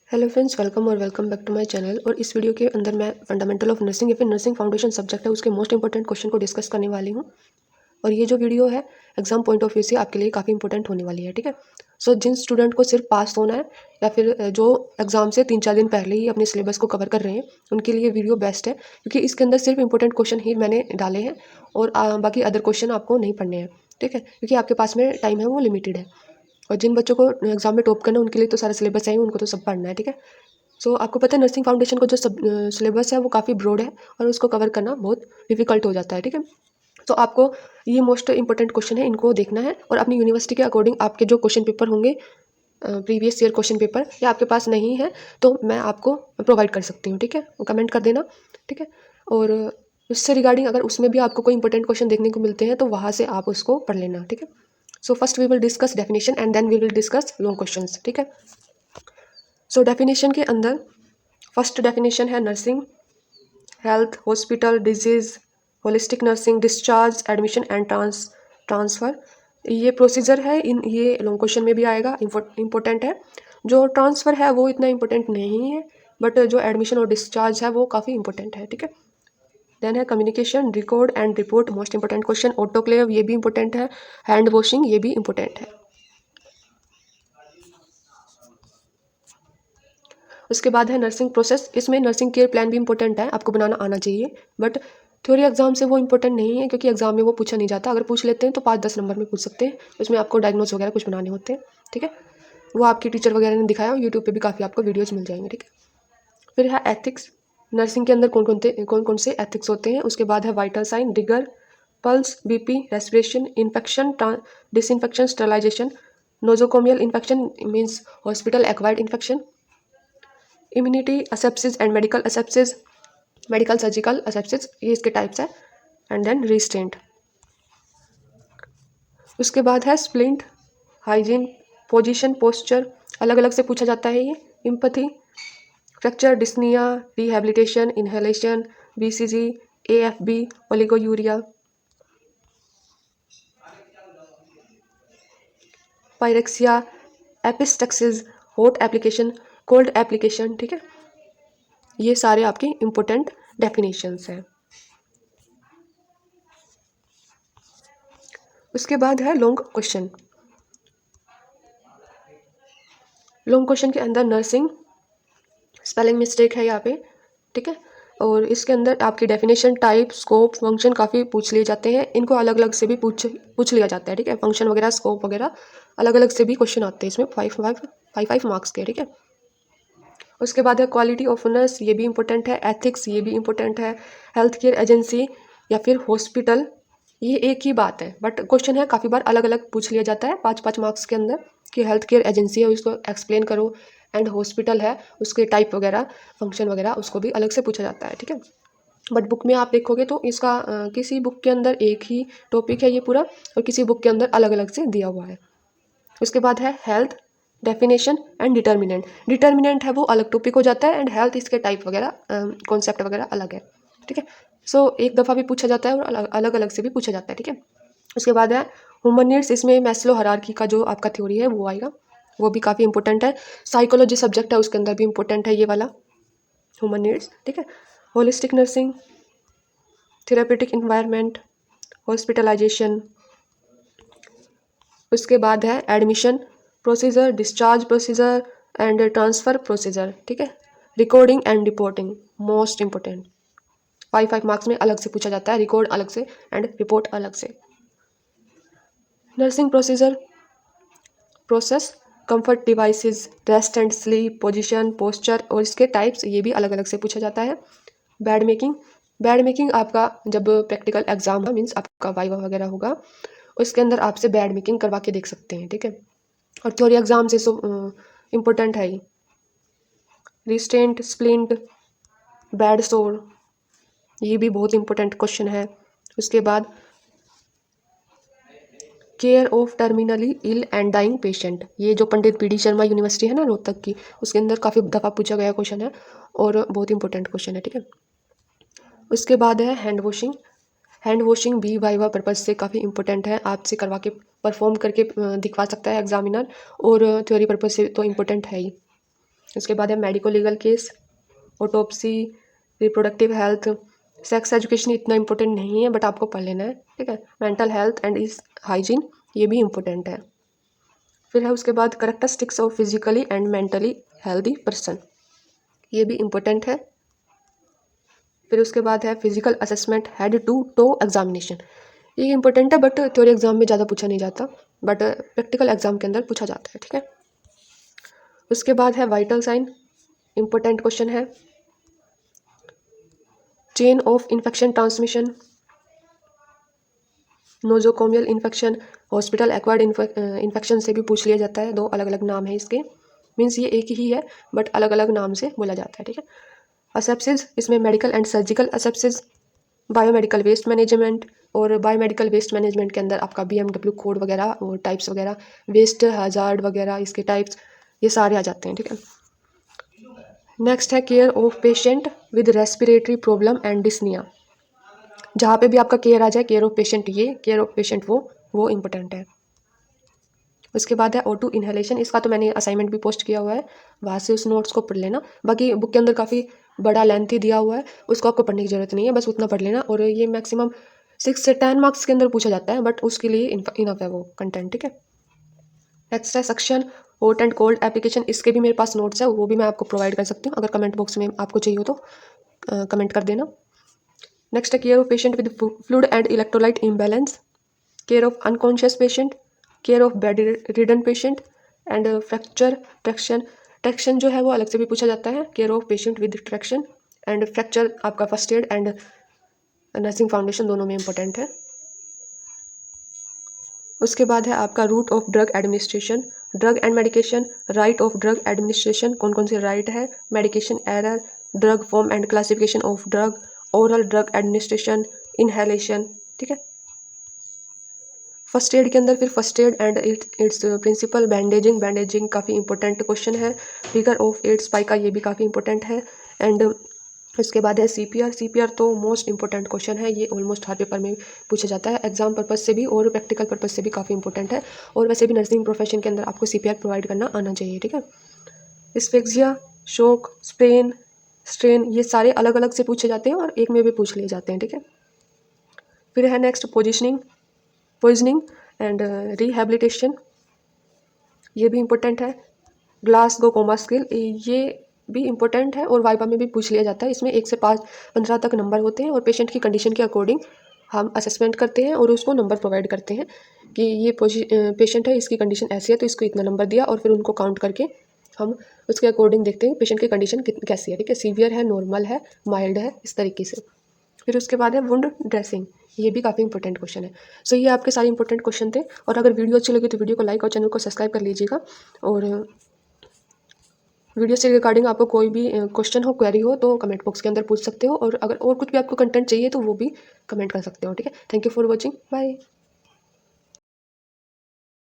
Hello friends, welcome और welcome back to my channel. और इस वीडियो के अंदर मैं फंडामेंटल ऑफ नर्सिंग या फिर नर्सिंग फाउंडेशन सब्जेक्ट है उसके मोस्ट इंपॉर्टेंट क्वेश्चन को डिस्कस करने वाली हूँ। और ये जो वीडियो है एग्जाम पॉइंट ऑफ व्यू से आपके लिए काफ़ी इंपॉर्टेंट होने वाली है। ठीक है। सो जिन स्टूडेंट को सिर्फ पास होना है या फिर जो एग्जाम से 3-4 दिन पहले ही अपने सिलेबस को कवर कर रहे हैं, उनके लिए वीडियो बेस्ट है, क्योंकि इसके अंदर सिर्फ इंपॉर्टेंट क्वेश्चन ही मैंने डाले हैं और बाकी अदर क्वेश्चन आपको नहीं पढ़ने हैं। ठीक है, क्योंकि आपके पास में टाइम है वो लिमिटेड है। और जिन बच्चों को एग्जाम में टॉप करना है उनके लिए तो सारा सिलेबस है ही, उनको तो सब पढ़ना है। ठीक है। सो आपको पता है नर्सिंग फाउंडेशन को जो सब सिलेबस है वो काफ़ी ब्रॉड है और उसको कवर करना बहुत डिफिकल्ट हो जाता है। ठीक है। तो आपको ये मोस्ट इंपॉर्टेंट क्वेश्चन है, इनको देखना है और अपनी यूनिवर्सिटी के अकॉर्डिंग आपके जो क्वेश्चन पेपर होंगे, प्रीवियस ईयर क्वेश्चन पेपर, या आपके पास नहीं है तो मैं आपको प्रोवाइड कर सकती हूँ। ठीक है, कमेंट कर देना। ठीक है। और उससे रिगार्डिंग अगर उसमें भी आपको कोई इंपॉर्टेंट क्वेश्चन देखने को मिलते हैं तो वहाँ से आप उसको पढ़ लेना। ठीक है। So first we will discuss definition and then we will discuss long questions. ठीक है। सो डेफिनेशन के अंदर फर्स्ट डेफिनेशन है nursing, health, hospital, disease, holistic nursing, discharge, admission and transfer. ये प्रोसीजर है, इन ये लॉन्ग क्वेश्चन में भी आएगा, इम्पोर्टेंट है। जो ट्रांसफ़र है वो इतना इम्पोर्टेंट नहीं है, बट जो एडमिशन और डिस्चार्ज है वो काफ़ी इंपॉर्टेंट है। ठीक है। देन है communication, record and report, most important question. Autoclave, ये भी इंपॉर्टेंट है। हैंड वॉशिंग, ये भी इंपॉर्टेंट है। उसके बाद है नर्सिंग प्रोसेस। इसमें नर्सिंग केयर प्लान भी इंपॉर्टेंट है, आपको बनाना आना चाहिए, बट थ्योरी एग्जाम से वो इंपॉर्टेंट नहीं है, क्योंकि एग्जाम में वो पूछा नहीं जाता। अगर पूछ लेते हैं तो 5-10 नंबर में पूछ सकते हैं। उसमें आपको डायग्नोज वगैरह कुछ बनाने होते हैं। ठीक है। वो आपकी टीचर वगैरह ने दिखाया, यूट्यूब पे भी काफ़ी आपको वीडियोज़ मिल जाएंगे। ठीक है। फिर है एथिक्स। नर्सिंग के अंदर कौन कौन से एथिक्स होते हैं। उसके बाद है वाइटल साइन, डिगर, pulse, BP, respiration, infection, disinfection, sterilisation, nosocomial infection means hospital acquired infection, immunity asepsis and medical asepsis, medical surgical asepsis, ये इसके टाइप्स है। And then restraint. उसके बाद है स्प्लिंट, हाइजीन, पोजीशन, पोस्चर, अलग अलग से पूछा जाता है ये। Empathy, fracture, dyspnoea, rehabilitation, inhalation, BCG, AFB, oliguria, pyrexia, epistaxis, hot application, cold application. ठीक है। ये सारे आपके इम्पोर्टेंट डेफिनेशंस हैं। उसके बाद है लॉन्ग क्वेश्चन। लॉन्ग क्वेश्चन के अंदर नर्सिंग, स्पेलिंग मिस्टेक है यहाँ पे। ठीक है। और इसके अंदर आपकी डेफिनेशन, टाइप, स्कोप, फंक्शन काफ़ी पूछ लिए जाते हैं। इनको अलग अलग से भी पूछ लिया जाता है। ठीक है। फंक्शन वगैरह, स्कोप वगैरह अलग अलग से भी क्वेश्चन आते हैं इसमें, 5 मार्क्स के। ठीक है। उसके बाद है क्वालिटी ऑफ नर्स, ये भी इंपॉर्टेंट है। एथिक्स, ये भी इंपॉर्टेंट है। हेल्थ केयर एजेंसी या फिर हॉस्पिटल, ये एक ही बात है, बट क्वेश्चन है काफ़ी बार अलग अलग पूछ लिया जाता है 5-5 मार्क्स के अंदर, कि हेल्थ केयर एजेंसी है उसको एक्सप्लेन करो, एंड हॉस्पिटल है उसके टाइप वगैरह, फंक्शन वगैरह, उसको भी अलग से पूछा जाता है। ठीक है। बट बुक में आप देखोगे तो इसका किसी बुक के अंदर एक ही टॉपिक है ये पूरा, और किसी बुक के अंदर अलग अलग से दिया हुआ है। उसके बाद है health, definition and determinant. Determinant है वो अलग टॉपिक हो जाता है, एंड हेल्थ इसके टाइप वगैरह, कॉन्सेप्ट वगैरह अलग है। ठीक है। सो एक दफ़ा भी पूछा जाता है और अलग अलग से भी पूछा जाता है। ठीक है। उसके बाद है ह्यूमन नीड्स। इसमें मैस्लो हायरार्की का जो आपका थ्योरी है वो आएगा, वो भी काफ़ी इंपॉर्टेंट है। साइकोलॉजी सब्जेक्ट है, उसके अंदर भी इंपॉर्टेंट है ये वाला ह्यूमन नीड्स। ठीक है। Holistic nursing, therapeutic environment, hospitalization. उसके बाद है admission procedure, discharge procedure and transfer procedure. ठीक है। Recording and reporting, most important, 5 marks में अलग से पूछा जाता है, रिकॉर्ड अलग से एंड रिपोर्ट अलग से। Nursing procedure, process, comfort devices, rest and sleep, position, posture, और इसके टाइप्स, ये भी अलग अलग से पूछा जाता है। बेड मेकिंग, बेड मेकिंग आपका जब प्रैक्टिकल एग्जाम है, मीन्स आपका वाइवा वगैरह होगा, उसके अंदर आपसे बेड मेकिंग करवा के देख सकते हैं। ठीक है। और थ्योरी एग्जाम से सो इम्पोर्टेंट है ही। रिस्टेंट, स्प्लिंट, बेड सोर, ये भी बहुत इंपॉर्टेंट क्वेश्चन है। उसके बाद care of terminally ill and dying patient, ये जो पंडित बीडी शर्मा यूनिवर्सिटी है ना रोहतक की, उसके अंदर काफ़ी दफ़ा पूछा गया क्वेश्चन है और बहुत इंपॉर्टेंट क्वेश्चन है। ठीक है। उसके बाद है हैंड वॉशिंग। हैंड वॉशिंग भी वाइवा पर्पज से काफ़ी इंपॉर्टेंट है, आपसे करवा के परफॉर्म करके दिखवा सकता है एग्जामिनर, और थ्योरी पर्पज से तो इम्पोर्टेंट है ही। उसके बाद है medico legal case, autopsy, reproductive health, sex education इतना इंपॉर्टेंट नहीं है बट आपको पढ़ लेना है, ठीक है। मेंटल हेल्थ एंड इस हाइजीन, ये भी इम्पोर्टेंट है। फिर है उसके बाद characteristics of physically and mentally healthy person, ये भी इम्पोर्टेंट है। फिर उसके बाद है physical assessment head to toe examination, ये इंपॉर्टेंट है बट थ्योरी एग्जाम में ज़्यादा पूछा नहीं जाता, बट प्रैक्टिकल एग्जाम के अंदर पूछा जाता है, ठीक है। उसके बाद है वाइटल साइन, इम्पोर्टेंट क्वेश्चन है। Chain of infection transmission, nosocomial infection, hospital acquired infection से भी पूछ लिया जाता है, 2 अलग अलग नाम है इसके, मीन्स ये एक ही है बट अलग अलग नाम से बोला जाता है, ठीक है। असेप्सिस, इसमें medical and surgical asepsis, biomedical waste management, और बायोमेडिकल वेस्ट मैनेजमेंट के अंदर आपका BMW कोड वगैरह और टाइप्स वगैरह, वेस्ट हजार्ड वगैरह इसके टाइप्स, ये सारे आ जाते हैं, ठीक है। नेक्स्ट है care of patient with respiratory problem and dyspnea, जहाँ पे भी आपका केयर आ जाए, केयर ऑफ पेशेंट ये, केयर ऑफ पेशेंट वो इम्पोर्टेंट है। उसके बाद है O2 इनहेलेशन, इसका तो मैंने असाइनमेंट भी पोस्ट किया हुआ है, वहाँ से उस नोट्स को पढ़ लेना। बाकी बुक के अंदर काफ़ी बड़ा लेंथी दिया हुआ है, उसको आपको पढ़ने की ज़रूरत नहीं है, बस उतना पढ़ लेना। और ये मैक्सिमम 6 से 10 मार्क्स के अंदर पूछा जाता है, बट उसके लिए इनफ है वो कंटेंट, ठीक है। नेक्स्ट है suction hot and cold application, इसके भी मेरे पास नोट्स है, वो भी मैं आपको प्रोवाइड कर सकती हूँ, अगर कमेंट बॉक्स में आपको चाहिए हो तो कमेंट कर देना। नेक्स्ट है care of patient with fluid and electrolyte imbalance, care of unconscious patient, care of bedridden patient and fracture traction, traction जो है वो अलग से भी पूछा जाता है, care of patient with traction and fracture आपका first aid and nursing foundation दोनों में इंपॉर्टेंट है। उसके बाद है आपका route of drug administration, drug and medication, right of drug administration, कौन कौन से राइट है, medication error, drug form and classification of drug, oral drug administration, inhalation, ठीक है। फर्स्ट एड के अंदर फिर first aid and its principle, bandaging, bandaging काफ़ी इंपॉर्टेंट क्वेश्चन है। फिगर ऑफ एड स्पाइक का ये भी काफ़ी इंपॉर्टेंट है। एंड उसके बाद है CPR, CPR तो मोस्ट इंपॉर्टेंट क्वेश्चन है, ये ऑलमोस्ट हर पेपर में पूछा जाता है, एग्जाम पर्पज से भी और प्रैक्टिकल पर्पज से भी काफ़ी इंपॉर्टेंट है। और वैसे भी नर्सिंग प्रोफेशन के अंदर आपको CPR प्रोवाइड करना आना चाहिए, ठीक है। एस्फेक्सिया, शोक, स्प्रेन, स्ट्रेन, ये सारे अलग अलग से पूछे जाते हैं और एक में भी पूछ लिए जाते हैं, ठीक है। फिर है नेक्स्ट पॉइजनिंग एंड रिहेबिलिटेशन, ये भी इम्पोर्टेंट है। ग्लासगो कोमा स्किल, ये भी इम्पोर्टेंट है और वाइवा में भी पूछ लिया जाता है, इसमें 1 से 15 तक नंबर होते हैं और पेशेंट की कंडीशन के अकॉर्डिंग हम असेसमेंट करते हैं और उसको नंबर प्रोवाइड करते हैं कि ये पेशेंट है, इसकी कंडीशन ऐसी है तो इसको इतना नंबर दिया, और फिर उनको काउंट करके हम उसके अकॉर्डिंग देखते हैं पेशेंट की कंडीशन कैसी है, ठीक है, सीवियर है, नॉर्मल है, माइल्ड है, इस तरीके से। फिर उसके बाद है वुंड ड्रेसिंग, ये भी काफ़ी इंपॉर्टेंट क्वेश्चन है। सो ये आपके सारे इंपॉर्टेंट क्वेश्चन थे, और अगर वीडियो अच्छी लगी तो वीडियो को लाइक और चैनल को सब्सक्राइब कर लीजिएगा। और वीडियो से रिगार्डिंग आपको कोई भी क्वेश्चन हो, क्वेरी हो तो कमेंट बॉक्स के अंदर पूछ सकते हो, और अगर और कुछ भी आपको कंटेंट चाहिए तो वो भी कमेंट कर सकते हो, ठीक है। Thank you for watching, bye.